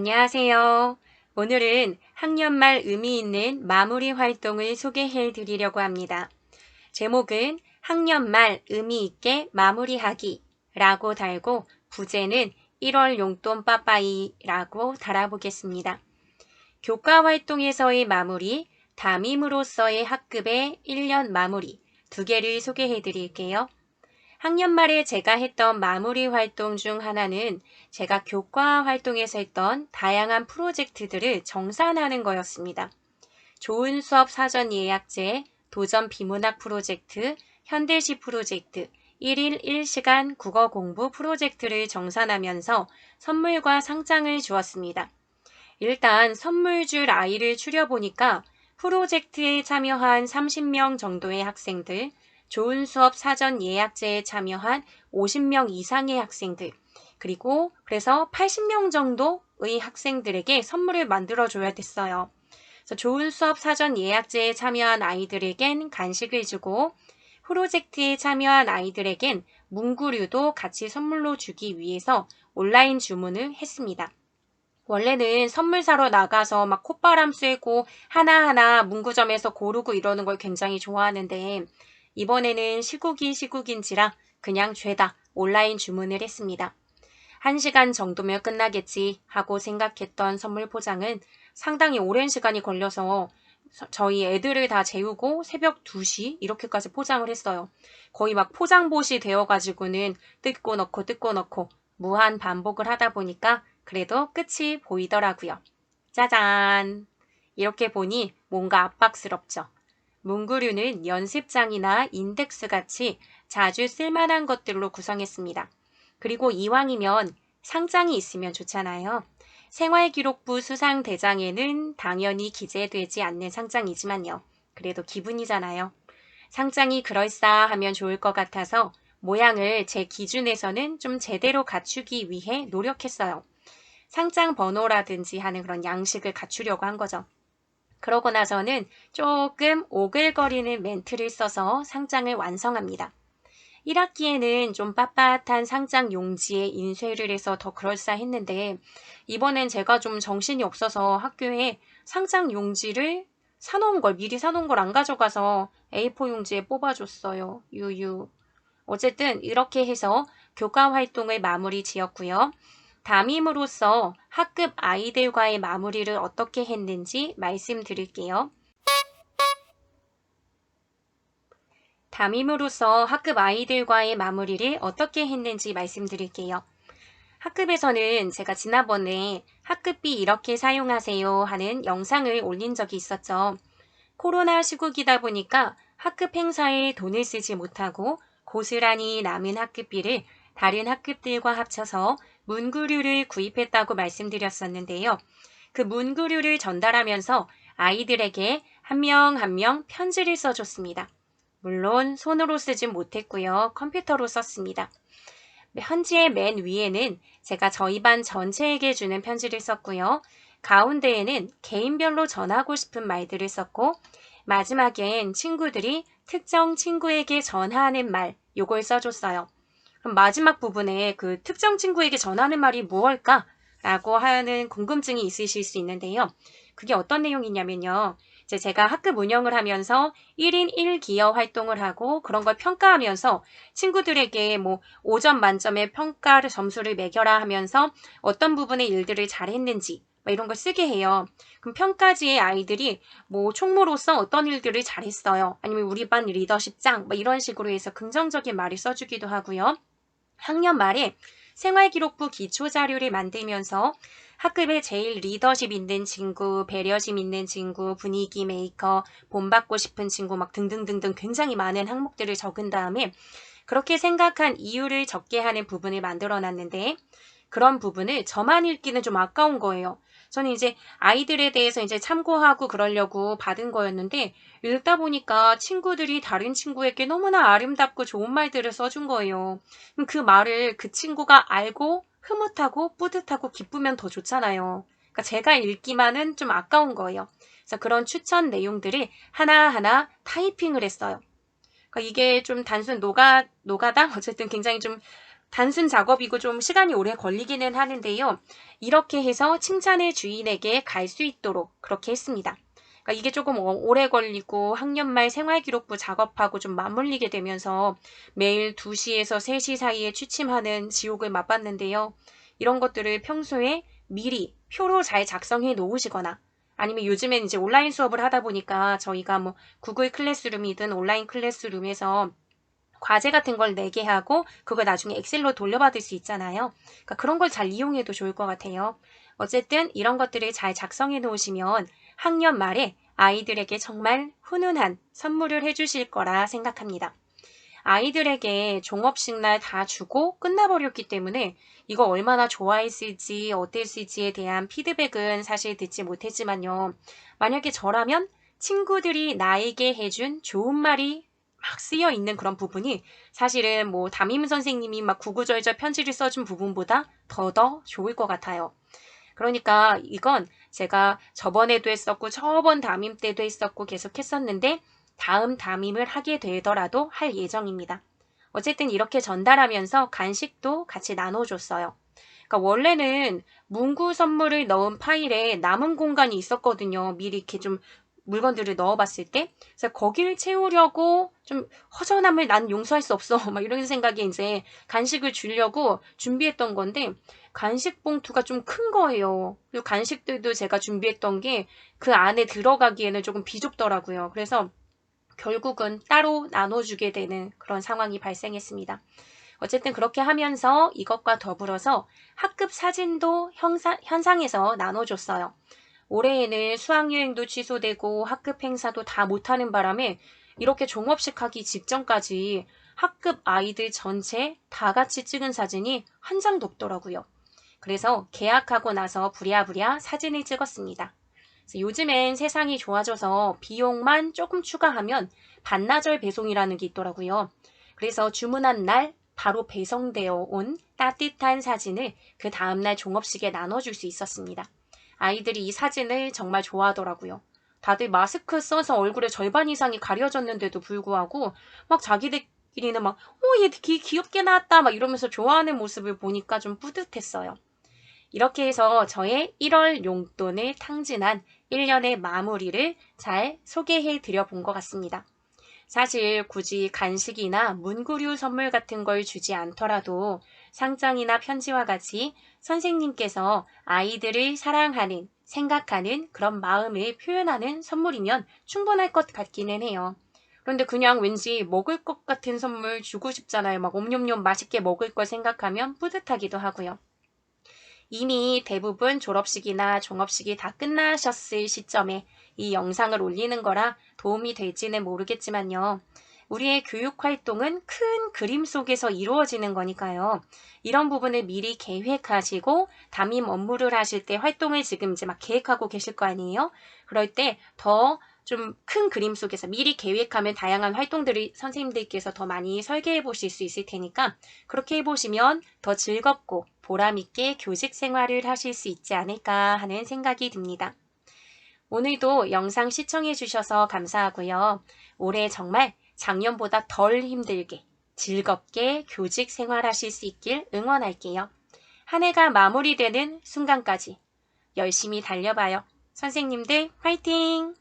안녕하세요. 오늘은 학년 말 의미 있는 마무리 활동을 소개해 드리려고 합니다. 제목은 학년 말 의미 있게 마무리하기 라고 달고 부제는 1월 용돈 빠빠이 라고 달아보겠습니다. 교과 활동에서의 마무리, 담임으로서의 학급의 1년 마무리 두 개를 소개해 드릴게요. 학년 말에 제가 했던 마무리 활동 중 하나는 제가 교과 활동에서 했던 다양한 프로젝트들을 정산하는 거였습니다. 좋은 수업 사전 예약제, 도전 비문학 프로젝트, 현대시 프로젝트, 1일 1시간 국어 공부 프로젝트를 정산하면서 선물과 상장을 주었습니다. 일단 선물 줄 아이를 추려보니까 프로젝트에 참여한 30명 정도의 학생들, 좋은 수업 사전 예약제에 참여한 50명 이상의 학생들, 그리고 그래서 80명 정도의 학생들에게 선물을 만들어줘야 됐어요. 그래서 좋은 수업 사전 예약제에 참여한 아이들에겐 간식을 주고 프로젝트에 참여한 아이들에겐 문구류도 같이 선물로 주기 위해서 온라인 주문을 했습니다. 원래는 선물 사러 나가서 막 콧바람 쐬고 하나하나 문구점에서 고르고 이러는 걸 굉장히 좋아하는데 이번에는 시국인지라 그냥 죄다 온라인 주문을 했습니다. 1시간 정도면 끝나겠지 하고 생각했던 선물 포장은 상당히 오랜 시간이 걸려서 저희 애들을 다 재우고 새벽 2시 이렇게까지 포장을 했어요. 거의 막 포장봇이 되어가지고는 뜯고 넣고 무한 반복을 하다 보니까 그래도 끝이 보이더라고요. 짜잔! 이렇게 보니 뭔가 압박스럽죠. 문구류는 연습장이나 인덱스 같이 자주 쓸만한 것들로 구성했습니다. 그리고 이왕이면 상장이 있으면 좋잖아요. 생활기록부 수상대장에는 당연히 기재되지 않는 상장이지만요. 그래도 기분이잖아요. 상장이 그럴싸하면 좋을 것 같아서 모양을 제 기준에서는 좀 제대로 갖추기 위해 노력했어요. 상장 번호라든지 하는 그런 양식을 갖추려고 한 거죠. 그러고 나서는 조금 오글거리는 멘트를 써서 상장을 완성합니다. 1학기에는 좀 빳빳한 상장 용지에 인쇄를 해서 더 그럴싸했는데 이번엔 제가 좀 정신이 없어서 학교에 상장 용지를 미리 사놓은 걸 안 가져가서 A4 용지에 뽑아줬어요. 유유. 어쨌든 이렇게 해서 교과 활동을 마무리 지었고요. 담임으로서 학급 아이들과의 마무리를 어떻게 했는지 말씀드릴게요. 담임으로서 학급 아이들과의 마무리를 어떻게 했는지 말씀드릴게요. 학급에서는 제가 지난번에 학급비 이렇게 사용하세요 하는 영상을 올린 적이 있었죠. 코로나 시국이다 보니까 학급 행사에 돈을 쓰지 못하고 고스란히 남은 학급비를 다른 학급들과 합쳐서 문구류를 구입했다고 말씀드렸었는데요. 그 문구류를 전달하면서 아이들에게 한 명 한 명 편지를 써줬습니다. 물론 손으로 쓰진 못했고요. 컴퓨터로 썼습니다. 편지의 맨 위에는 제가 저희 반 전체에게 주는 편지를 썼고요. 가운데에는 개인별로 전하고 싶은 말들을 썼고 마지막엔 친구들이 특정 친구에게 전하는 말 요걸 써줬어요. 그럼 마지막 부분에 그 특정 친구에게 전하는 말이 무엇일까? 라고 하는 궁금증이 있으실 수 있는데요. 그게 어떤 내용이냐면요. 이제 제가 학급 운영을 하면서 1인 1기여 활동을 하고 그런 걸 평가하면서 친구들에게 뭐 5점 만점의 평가를 점수를 매겨라 하면서 어떤 부분의 일들을 잘했는지 이런 걸 쓰게 해요. 그럼 평가지의 아이들이 뭐 총무로서 어떤 일들을 잘했어요. 아니면 우리 반 리더십장 이런 식으로 해서 긍정적인 말을 써주기도 하고요. 학년 말에 생활기록부 기초자료를 만들면서 학급에 제일 리더십 있는 친구, 배려심 있는 친구, 분위기 메이커, 본받고 싶은 친구 등등등등 굉장히 많은 항목들을 적은 다음에 그렇게 생각한 이유를 적게 하는 부분을 만들어 놨는데 그런 부분을 저만 읽기는 좀 아까운 거예요. 저는 이제 아이들에 대해서 이제 참고하고 그러려고 받은 거였는데 읽다 보니까 친구들이 다른 친구에게 너무나 아름답고 좋은 말들을 써준 거예요. 그럼 그 말을 그 친구가 알고 흐뭇하고 뿌듯하고 기쁘면 더 좋잖아요. 그러니까 제가 읽기만은 좀 아까운 거예요. 그래서 그런 추천 내용들을 하나하나 타이핑을 했어요. 그러니까 이게 좀 단순 노가다? 어쨌든 굉장히 좀 단순 작업이고 좀 시간이 오래 걸리기는 하는데요. 이렇게 해서 칭찬의 주인에게 갈 수 있도록 그렇게 했습니다. 그러니까 이게 조금 오래 걸리고 학년말 생활기록부 작업하고 좀 맞물리게 되면서 매일 2시에서 3시 사이에 취침하는 지옥을 맛봤는데요. 이런 것들을 평소에 미리 표로 잘 작성해 놓으시거나 아니면 요즘엔 이제 온라인 수업을 하다 보니까 저희가 뭐 구글 클래스룸이든 온라인 클래스룸에서 과제 같은 걸 내게 하고 그걸 나중에 엑셀로 돌려받을 수 있잖아요. 그러니까 그런 걸 잘 이용해도 좋을 것 같아요. 어쨌든 이런 것들을 잘 작성해 놓으시면 학년 말에 아이들에게 정말 훈훈한 선물을 해주실 거라 생각합니다. 아이들에게 종업식 날 다 주고 끝나버렸기 때문에 이거 얼마나 좋아했을지 어땠을지에 대한 피드백은 사실 듣지 못했지만요. 만약에 저라면 친구들이 나에게 해준 좋은 말이 막 쓰여 있는 그런 부분이 사실은 뭐 담임 선생님이 막 구구절절 편지를 써준 부분보다 더 좋을 것 같아요. 그러니까 이건 제가 저번에도 했었고 저번 담임 때도 했었고 계속 했었는데 다음 담임을 하게 되더라도 할 예정입니다. 어쨌든 이렇게 전달하면서 간식도 같이 나눠줬어요. 그러니까 원래는 문구 선물을 넣은 파일에 남은 공간이 있었거든요. 미리 이렇게 좀 물건들을 넣어봤을 때. 그래서 거기를 채우려고 좀 허전함을 난 용서할 수 없어. 막 이런 생각에 이제 간식을 주려고 준비했던 건데 간식 봉투가 좀 큰 거예요. 그리고 간식들도 제가 준비했던 게 그 안에 들어가기에는 조금 비좁더라고요. 그래서 결국은 따로 나눠주게 되는 그런 상황이 발생했습니다. 어쨌든 그렇게 하면서 이것과 더불어서 학급 사진도 현상에서 나눠줬어요. 올해에는 수학여행도 취소되고 학급 행사도 다 못하는 바람에 이렇게 종업식 하기 직전까지 학급 아이들 전체 다 같이 찍은 사진이 한 장도 없더라고요. 그래서 개학하고 나서 부랴부랴 사진을 찍었습니다. 요즘엔 세상이 좋아져서 비용만 조금 추가하면 반나절 배송이라는 게 있더라고요. 그래서 주문한 날 바로 배송되어 온 따뜻한 사진을 그 다음날 종업식에 나눠줄 수 있었습니다. 아이들이 이 사진을 정말 좋아하더라고요. 다들 마스크 써서 얼굴의 절반 이상이 가려졌는데도 불구하고 막 자기들끼리는 막 얘 귀엽게 나왔다 막 이러면서 좋아하는 모습을 보니까 좀 뿌듯했어요. 이렇게 해서 저의 1월 용돈을 탕진한 1년의 마무리를 잘 소개해 드려 본 것 같습니다. 사실 굳이 간식이나 문구류 선물 같은 걸 주지 않더라도 상장이나 편지와 같이 선생님께서 아이들을 사랑하는, 생각하는 그런 마음을 표현하는 선물이면 충분할 것 같기는 해요. 그런데 그냥 왠지 먹을 것 같은 선물 주고 싶잖아요. 막 옴뇸뇸 맛있게 먹을 걸 생각하면 뿌듯하기도 하고요. 이미 대부분 졸업식이나 종업식이 다 끝나셨을 시점에 이 영상을 올리는 거라 도움이 될지는 모르겠지만요. 우리의 교육 활동은 큰 그림 속에서 이루어지는 거니까요. 이런 부분을 미리 계획하시고 담임 업무를 하실 때 활동을 지금 이제 막 계획하고 계실 거 아니에요? 그럴 때 더 좀 큰 그림 속에서 미리 계획하면 다양한 활동들을 선생님들께서 더 많이 설계해 보실 수 있을 테니까 그렇게 해보시면 더 즐겁고 보람있게 교직 생활을 하실 수 있지 않을까 하는 생각이 듭니다. 오늘도 영상 시청해 주셔서 감사하고요. 올해 정말 작년보다 덜 힘들게 즐겁게 교직 생활하실 수 있길 응원할게요. 한 해가 마무리되는 순간까지 열심히 달려봐요. 선생님들 화이팅!